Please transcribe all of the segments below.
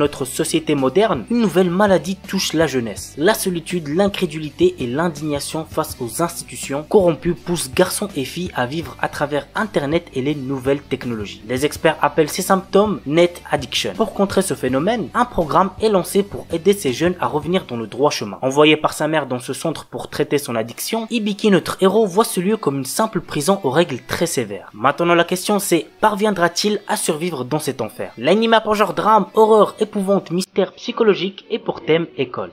notre société moderne, une nouvelle maladie touche la jeunesse. La solitude, l'incrédulité et l'indignation face aux institutions corrompues poussent garçons et filles à vivre à travers Internet et les nouvelles technologies. Les experts appellent ces symptômes Net Addiction. Pour contrer ce phénomène, un programme est lancé pour aider ces jeunes à revenir dans le droit chemin. Envoyé par sa mère dans ce centre pour traiter son addiction, Hibiki, notre héros, voit ce lieu comme une simple prison aux règles très sévères. Maintenant la question c'est, parviendra-t-il à survivre dans cet enfer? L'anime a pour genre drame, horreur, épouvante, mystère psychologique et pour thème école.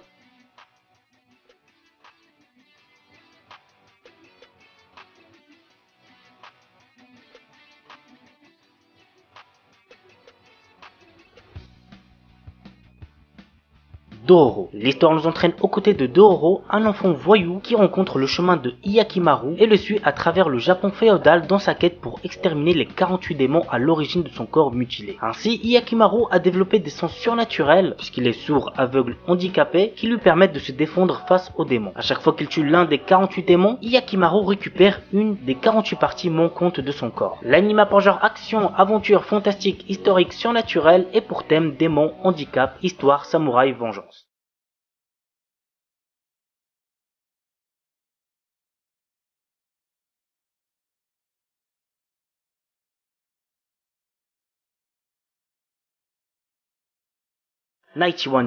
Dororo. L'histoire nous entraîne aux côtés de Dororo, un enfant voyou qui rencontre le chemin de Hyakimaru et le suit à travers le Japon féodal dans sa quête pour exterminer les 48 démons à l'origine de son corps mutilé. Ainsi, Hyakimaru a développé des sens surnaturels, puisqu'il est sourd, aveugle, handicapé, qui lui permettent de se défendre face aux démons. À chaque fois qu'il tue l'un des 48 démons, Hyakimaru récupère une des 48 parties manquantes de son corps. L'anime a pour genre action, aventure, fantastique, historique, surnaturel et pour thème démons, handicap, histoire, samouraï, vengeance.91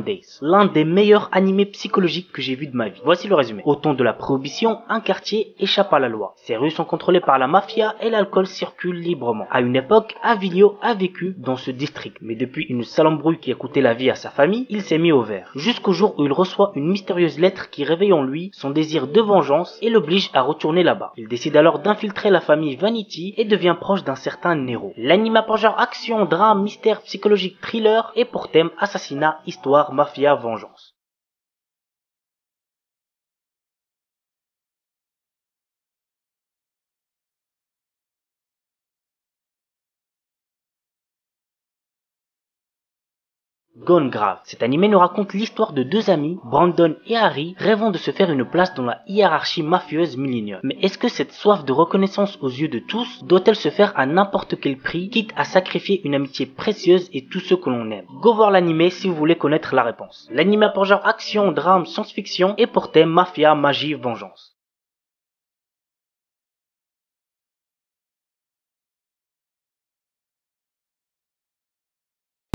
Days, l'un des meilleurs animés psychologiques que j'ai vu de ma vie. Voici le résumé. Au temps de la Prohibition, un quartier échappe à la loi. Ses rues sont contrôlées par la mafia et l'alcool circule librement. À une époque, Avilio a vécu dans ce district, mais depuis une sale embrouille qui a coûté la vie à sa famille, il s'est mis au vert. Jusqu'au jour où il reçoit une mystérieuse lettre qui réveille en lui son désir de vengeance et l'oblige à retourner là-bas. Il décide alors d'infiltrer la famille Vanity et devient proche d'un certain Nero. L'anime a pour genre action, drame, mystère, psychologique, thriller et pour thème assassinat, histoire, mafia, vengeance. Gone Grave. Cet animé nous raconte l'histoire de deux amis, Brandon et Harry, rêvant de se faire une place dans la hiérarchie mafieuse Millennium. Mais est-ce que cette soif de reconnaissance aux yeux de tous doit-elle se faire à n'importe quel prix, quitte à sacrifier une amitié précieuse et tous ceux que l'on aime? Go voir l'animé si vous voulez connaître la réponse. L'anime a pour genre action, drame, science-fiction et pour thème mafia, magie, vengeance.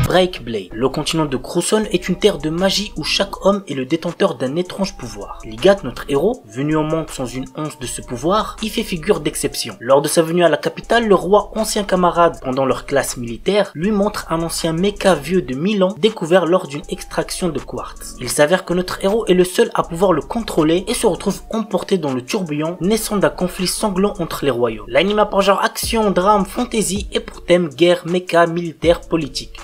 Break Blade. Le continent de Crusson est une terre de magie où chaque homme est le détenteur d'un étrange pouvoir. Ligat, notre héros, venu au monde sans une once de ce pouvoir, y fait figure d'exception. Lors de sa venue à la capitale, le roi, ancien camarade pendant leur classe militaire, lui montre un ancien mecha vieux de 1000 ans découvert lors d'une extraction de quartz. Il s'avère que notre héros est le seul à pouvoir le contrôler et se retrouve emporté dans le tourbillon naissant d'un conflit sanglant entre les royaumes. L'anime a pour genre action, drame, fantasy et pour thème guerre, mecha, militaire, politique.